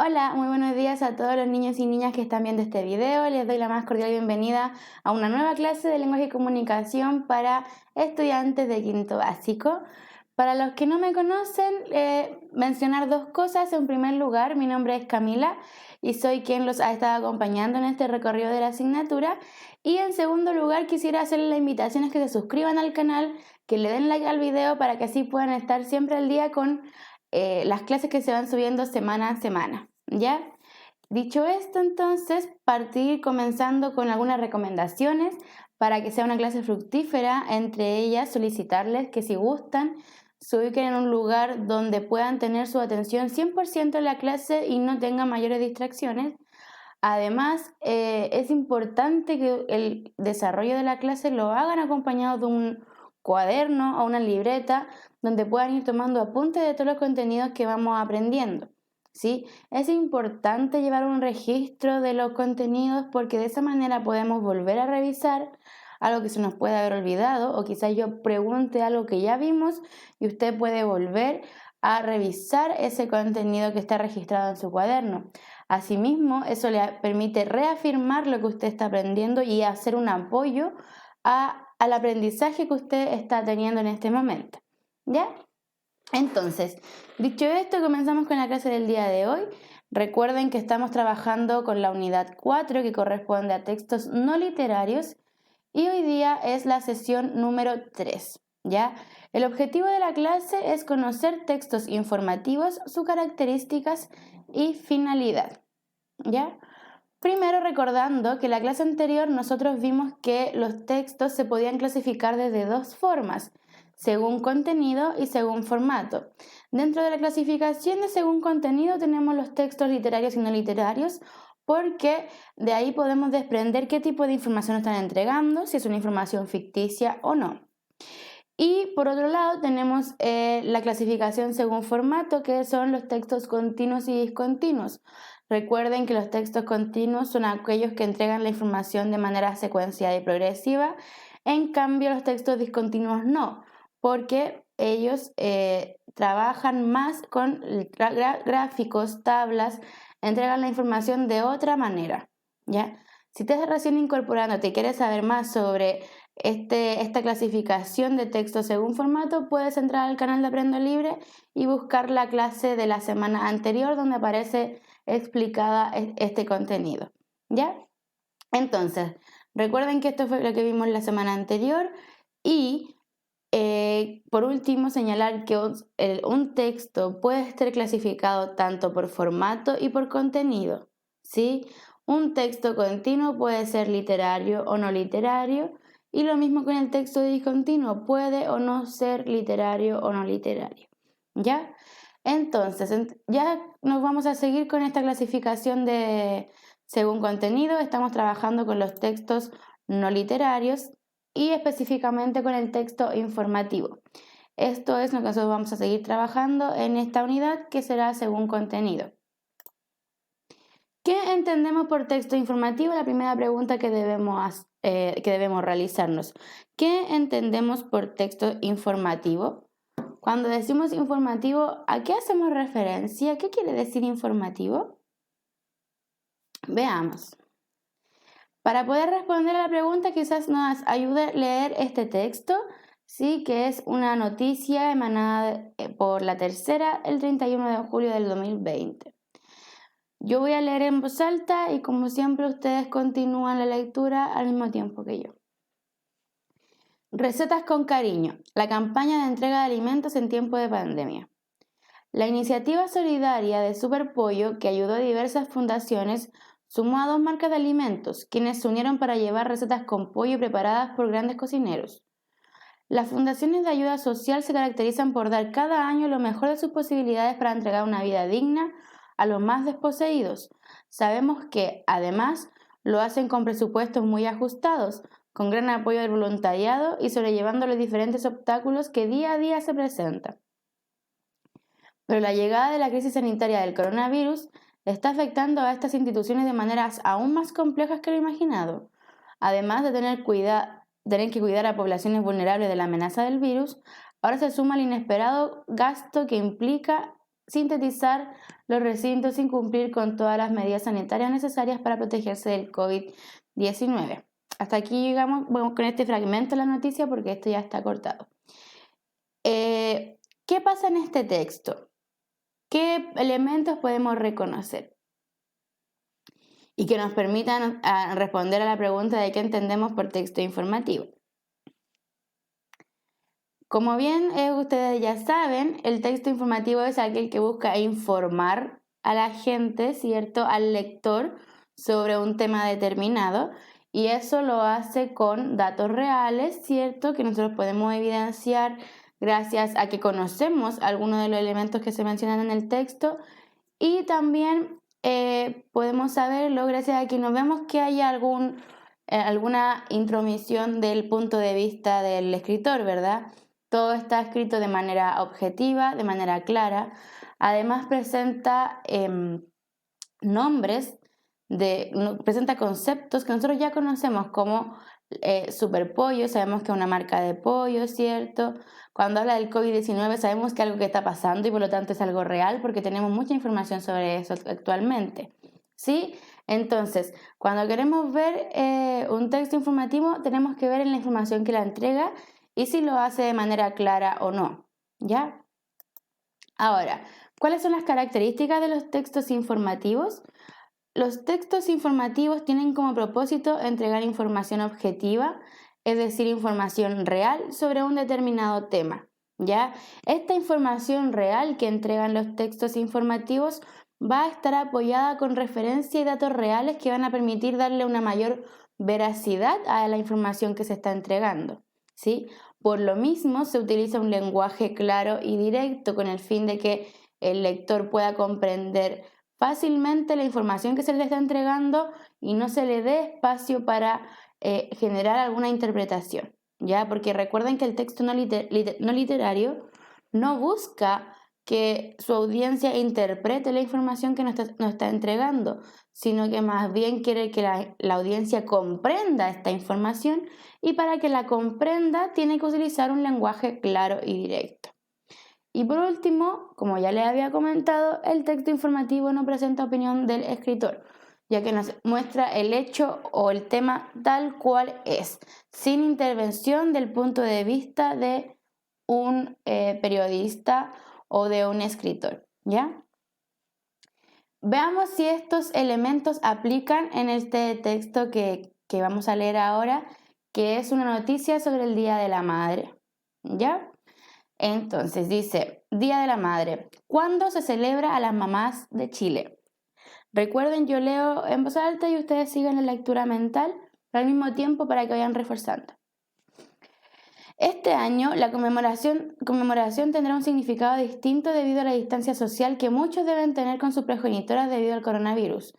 Hola, muy buenos días a todos los niños y niñas que están viendo este video. Les doy la más cordial bienvenida a una nueva clase de lenguaje y comunicación para estudiantes de quinto básico. Para los que no me conocen, mencionar dos cosas. En primer lugar, mi nombre es Camila y soy quien los ha estado acompañando en este recorrido de la asignatura. Y en segundo lugar, quisiera hacerles la invitación a que se suscriban al canal, que le den like al video para que así puedan estar siempre al día con las clases que se van subiendo semana a semana, ¿ya? Dicho esto, entonces, partir comenzando con algunas recomendaciones para que sea una clase fructífera. Entre ellas, solicitarles que si gustan, se ubiquen en un lugar donde puedan tener su atención 100% en la clase y no tengan mayores distracciones. Además, es importante que el desarrollo de la clase lo hagan acompañado de un cuaderno o una libreta donde puedan ir tomando apuntes de todos los contenidos que vamos aprendiendo, ¿sí? Es importante llevar un registro de los contenidos porque de esa manera podemos volver a revisar algo que se nos puede haber olvidado, o quizás yo pregunte algo que ya vimos y usted puede volver a revisar ese contenido que está registrado en su cuaderno. Asimismo, eso le permite reafirmar lo que usted está aprendiendo y hacer un apoyo al aprendizaje que usted está teniendo en este momento, ¿ya? Entonces, dicho esto, comenzamos con la clase del día de hoy. Recuerden que estamos trabajando con la unidad 4, que corresponde a textos no literarios, y hoy día es la sesión número 3, ¿ya? El objetivo de la clase es conocer textos informativos, sus características y finalidad, ¿ya? Primero, recordando que en la clase anterior nosotros vimos que los textos se podían clasificar de dos formas, según contenido y según formato. Dentro de la clasificación de según contenido tenemos los textos literarios y no literarios, porque de ahí podemos desprender qué tipo de información están entregando, si es una información ficticia o no. Y por otro lado tenemos la clasificación según formato, que son los textos continuos y discontinuos. Recuerden que los textos continuos son aquellos que entregan la información de manera secuenciada y progresiva. En cambio, los textos discontinuos no, porque ellos trabajan más con gráficos, tablas, entregan la información de otra manera, ¿ya? Si te estás recién incorporándote y quieres saber más sobre esta clasificación de texto según formato, puedes entrar al canal de Aprendo Libre y buscar la clase de la semana anterior donde aparece explicada este contenido, ¿ya? Entonces, recuerden que esto fue lo que vimos la semana anterior y por último señalar que un texto puede estar clasificado tanto por formato y por contenido, ¿sí? Un texto continuo puede ser literario o no literario, y lo mismo con el texto discontinuo, puede o no ser literario o no literario, ¿ya? Entonces, ya nos vamos a seguir con esta clasificación de según contenido. Estamos trabajando con los textos no literarios y específicamente con el texto informativo. Esto es lo que nosotros vamos a seguir trabajando en esta unidad, que será según contenido. ¿Qué entendemos por texto informativo? La primera pregunta que debemos realizarnos. ¿Qué entendemos por texto informativo? Cuando decimos informativo, ¿a qué hacemos referencia? ¿Qué quiere decir informativo? Veamos. Para poder responder a la pregunta, quizás nos ayude a leer este texto, ¿sí? Que es una noticia emanada por La Tercera el 31 de julio del 2020. Yo voy a leer en voz alta y, como siempre, ustedes continúan la lectura al mismo tiempo que yo. Recetas con cariño, la campaña de entrega de alimentos en tiempo de pandemia. La iniciativa solidaria de Superpollo, que ayudó a diversas fundaciones, sumó a 2 marcas de alimentos, quienes se unieron para llevar recetas con pollo preparadas por grandes cocineros. Las fundaciones de ayuda social se caracterizan por dar cada año lo mejor de sus posibilidades para entregar una vida digna a los más desposeídos. Sabemos que, además, lo hacen con presupuestos muy ajustados, con gran apoyo del voluntariado y sobrellevando los diferentes obstáculos que día a día se presentan. Pero la llegada de la crisis sanitaria del coronavirus está afectando a estas instituciones de maneras aún más complejas que lo imaginado. Además de tener que cuidar a poblaciones vulnerables de la amenaza del virus, ahora se suma el inesperado gasto que implica sintetizar los recintos sin cumplir con todas las medidas sanitarias necesarias para protegerse del COVID-19. Hasta aquí llegamos con este fragmento de la noticia porque esto ya está cortado. ¿Qué pasa en este texto? ¿Qué elementos podemos reconocer? Y que nos permitan responder a la pregunta de qué entendemos por texto informativo. Como bien ustedes ya saben, el texto informativo es aquel que busca informar a la gente, ¿cierto?, al lector sobre un tema determinado, y eso lo hace con datos reales, ¿cierto?, que nosotros podemos evidenciar gracias a que conocemos algunos de los elementos que se mencionan en el texto, y también podemos saberlo gracias a que nos vemos que hay alguna intromisión del punto de vista del escritor, ¿verdad? Todo está escrito de manera objetiva, de manera clara. Además presenta presenta conceptos que nosotros ya conocemos como Superpollo, sabemos que es una marca de pollo, ¿cierto? Cuando habla del COVID-19 sabemos que es algo que está pasando y por lo tanto es algo real porque tenemos mucha información sobre eso actualmente, ¿sí? Entonces, cuando queremos ver un texto informativo tenemos que ver en la información que la entrega y si lo hace de manera clara o no, ¿ya? Ahora, ¿cuáles son las características de los textos informativos? Los textos informativos tienen como propósito entregar información objetiva, es decir, información real sobre un determinado tema, ¿ya? Esta información real que entregan los textos informativos va a estar apoyada con referencia y datos reales que van a permitir darle una mayor veracidad a la información que se está entregando, ¿sí? Por lo mismo, se utiliza un lenguaje claro y directo con el fin de que el lector pueda comprender fácilmente la información que se le está entregando y no se le dé espacio para generar alguna interpretación, ¿ya? Porque recuerden que el texto no literario no busca que su audiencia interprete la información que nos está entregando, sino que más bien quiere que la audiencia comprenda esta información y para que la comprenda tiene que utilizar un lenguaje claro y directo. Y por último, como ya les había comentado, el texto informativo no presenta opinión del escritor, ya que nos muestra el hecho o el tema tal cual es, sin intervención del punto de vista de un periodista o de un escritor, ¿ya? Veamos si estos elementos aplican en este texto que vamos a leer ahora, que es una noticia sobre el Día de la Madre, ¿ya? Entonces dice, Día de la Madre, ¿cuándo se celebra a las mamás de Chile? Recuerden, yo leo en voz alta y ustedes sigan la lectura mental, pero al mismo tiempo para que vayan reforzando. Este año la conmemoración tendrá un significado distinto debido a la distancia social que muchos deben tener con sus progenitoras debido al coronavirus.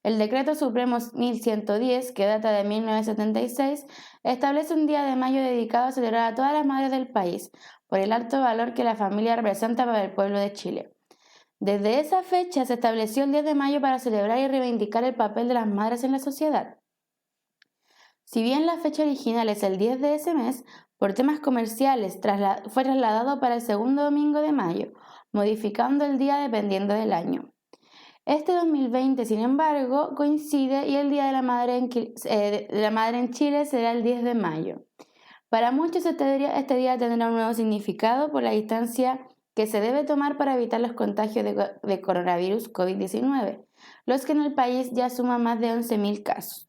El Decreto Supremo 1110, que data de 1976, establece un día de mayo dedicado a celebrar a todas las madres del país, por el alto valor que la familia representa para el pueblo de Chile. Desde esa fecha se estableció el 10 de mayo para celebrar y reivindicar el papel de las madres en la sociedad. Si bien la fecha original es el 10 de ese mes, por temas comerciales fue trasladado para el segundo domingo de mayo, modificando el día dependiendo del año. Este 2020, sin embargo, coincide y el Día de la Madre en Chile será el 10 de mayo. Para muchos este día tendrá un nuevo significado por la distancia que se debe tomar para evitar los contagios de coronavirus COVID-19, los que en el país ya suman más de 11.000 casos.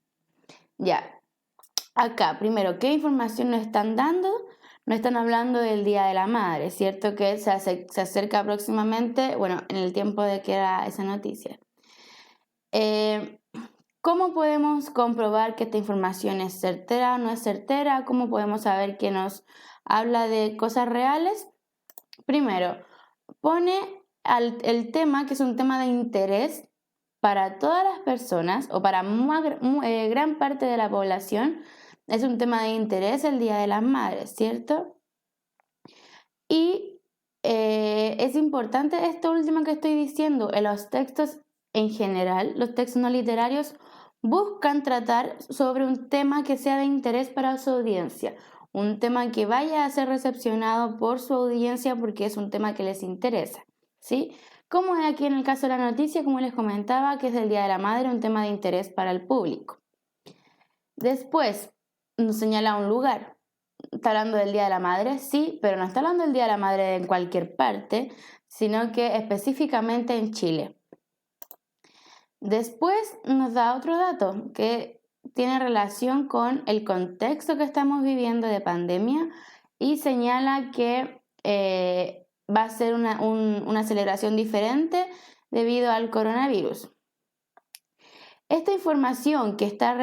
Ya, acá, primero, ¿qué información nos están dando? Nos están hablando del Día de la Madre, ¿cierto? Que se acerca próximamente, bueno, en el tiempo de que era esa noticia. ¿Cómo podemos comprobar que esta información es certera o no es certera? ¿Cómo podemos saber que nos habla de cosas reales? Primero, pone el tema, que es un tema de interés para todas las personas o para gran parte de la población. Es un tema de interés el Día de las Madres, ¿cierto? Y es importante esto último que estoy diciendo. En los textos en general, los textos no literarios buscan tratar sobre un tema que sea de interés para su audiencia, un tema que vaya a ser recepcionado por su audiencia porque es un tema que les interesa, ¿sí? Como es aquí en el caso de la noticia, como les comentaba, que es el Día de la Madre, un tema de interés para el público. Después nos señala un lugar. ¿Está hablando del Día de la Madre? Sí, pero no está hablando del Día de la Madre en cualquier parte, sino que específicamente en Chile. Después nos da otro dato que tiene relación con el contexto que estamos viviendo de pandemia y señala que va a ser una celebración diferente debido al coronavirus. Esta información que está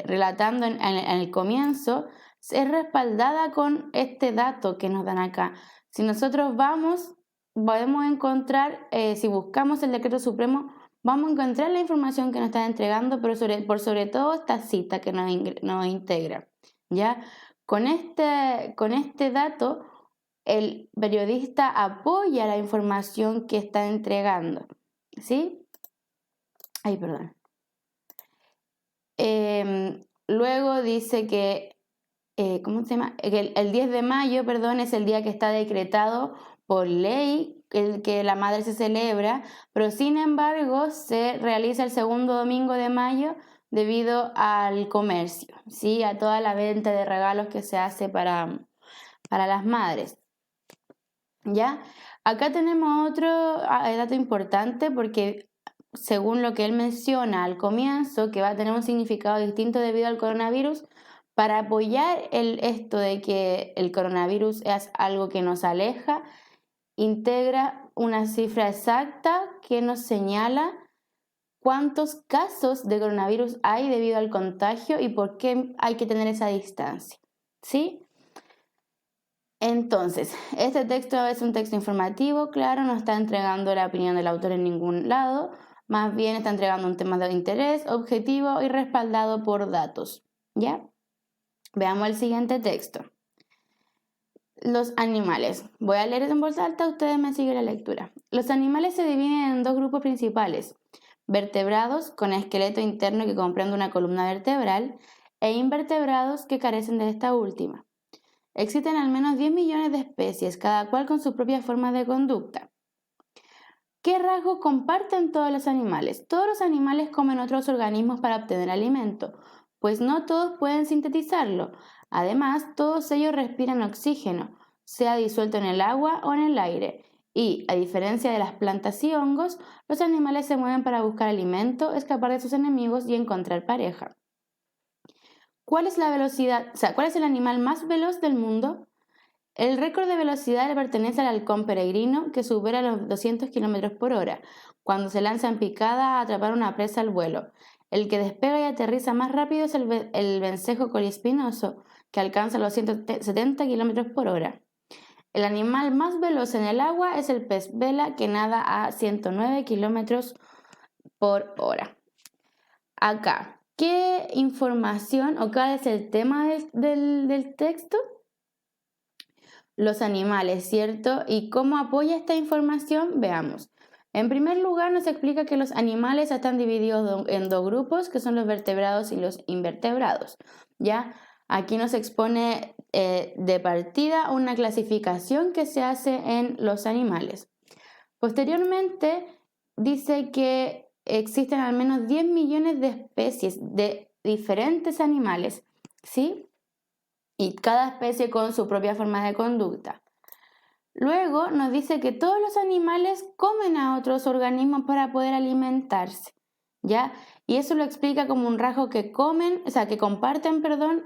relatando en el comienzo es respaldada con este dato que nos dan acá. Si nosotros podemos encontrar, si buscamos el decreto supremo, vamos a encontrar la información que nos está entregando, pero por sobre todo esta cita que nos integra. ¿Ya? Con este dato, el periodista apoya la información que está entregando. ¿Sí? Ay, perdón. Luego dice que, ¿cómo se llama? Que el 10 de mayo, perdón, es el día que está decretado por ley, el que la madre se celebra, pero sin embargo se realiza el segundo domingo de mayo debido al comercio, ¿sí? A toda la venta de regalos que se hace para las madres. ¿Ya? Acá tenemos otro dato importante porque según lo que él menciona al comienzo, que va a tener un significado distinto debido al coronavirus, para apoyar esto de que el coronavirus es algo que nos aleja, integra una cifra exacta que nos señala cuántos casos de coronavirus hay debido al contagio y por qué hay que tener esa distancia. ¿Sí? Entonces, este texto es un texto informativo, claro, no está entregando la opinión del autor en ningún lado, más bien está entregando un tema de interés, objetivo y respaldado por datos. ¿Ya? Veamos el siguiente texto. Los animales. Voy a leer en voz alta, ustedes me siguen la lectura. Los animales se dividen en dos grupos principales: vertebrados con esqueleto interno que comprende una columna vertebral e invertebrados que carecen de esta última. Existen al menos 10 millones de especies, cada cual con su propia forma de conducta. ¿Qué rasgos comparten todos los animales? Todos los animales comen otros organismos para obtener alimento, pues no todos pueden sintetizarlo. Además, todos ellos respiran oxígeno, sea disuelto en el agua o en el aire. Y, a diferencia de las plantas y hongos, los animales se mueven para buscar alimento, escapar de sus enemigos y encontrar pareja. ¿Cuál es la velocidad? ¿Cuál es el animal más veloz del mundo? El récord de velocidad le pertenece al halcón peregrino, que supera los 200 km por hora, cuando se lanza en picada a atrapar una presa al vuelo. El que despega y aterriza más rápido es el vencejo coliespinoso, que alcanza los 170 km por hora. El animal más veloz en el agua es el pez vela, que nada a 109 km por hora. Acá, ¿qué información o cuál es el tema del texto? Los animales, ¿cierto? ¿Y cómo apoya esta información? Veamos. En primer lugar, nos explica que los animales están divididos en dos grupos, que son los vertebrados y los invertebrados. ¿Ya? Aquí nos expone de partida una clasificación que se hace en los animales. Posteriormente, dice que existen al menos 10 millones de especies de diferentes animales, ¿sí? Y cada especie con su propia forma de conducta. Luego nos dice que todos los animales comen a otros organismos para poder alimentarse, ¿ya? Y eso lo explica como un rasgo que comparten,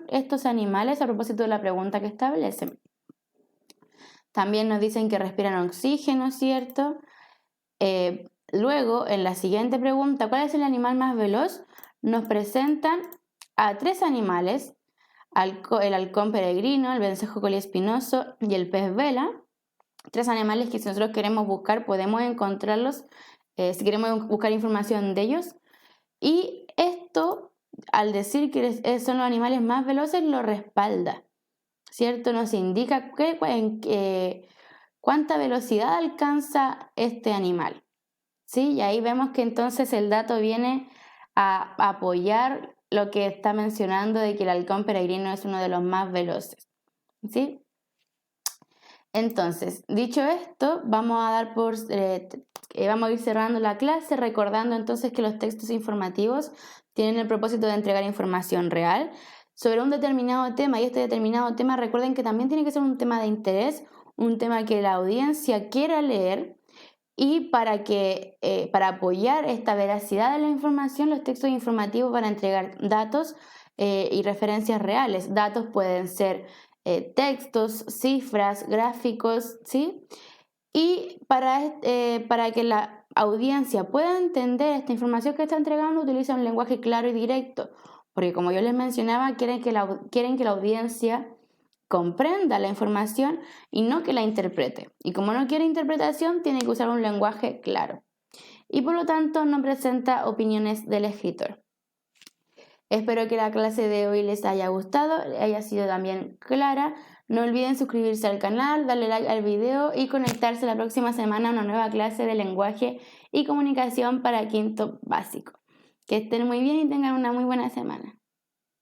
estos animales a propósito de la pregunta que establecen. También nos dicen que respiran oxígeno, ¿cierto? Luego, en la siguiente pregunta, ¿cuál es el animal más veloz? Nos presentan a 3 animales: el halcón peregrino, el vencejo coliespinoso y el pez vela. 3 animales que si nosotros queremos buscar podemos encontrarlos, si queremos buscar información de ellos. Y esto, al decir que son los animales más veloces, lo respalda, ¿cierto? Nos indica cuánta velocidad alcanza este animal, ¿sí? Y ahí vemos que entonces el dato viene a apoyar lo que está mencionando de que el halcón peregrino es uno de los más veloces, ¿sí? Entonces, dicho esto, vamos a ir cerrando la clase recordando entonces que los textos informativos tienen el propósito de entregar información real sobre un determinado tema, y este determinado tema, recuerden que también tiene que ser un tema de interés, un tema que la audiencia quiera leer, y para apoyar esta veracidad de la información, los textos informativos van a entregar datos y referencias reales. Datos pueden ser textos, cifras, gráficos, ¿sí? Y para que la audiencia pueda entender esta información que está entregando, utiliza un lenguaje claro y directo, porque como yo les mencionaba, quieren que la audiencia comprenda la información y no que la interprete. Y como no quiere interpretación, tiene que usar un lenguaje claro. Y por lo tanto, no presenta opiniones del escritor. Espero que la clase de hoy les haya gustado, haya sido también clara. No olviden suscribirse al canal, darle like al video y conectarse la próxima semana a una nueva clase de lenguaje y comunicación para quinto básico. Que estén muy bien y tengan una muy buena semana.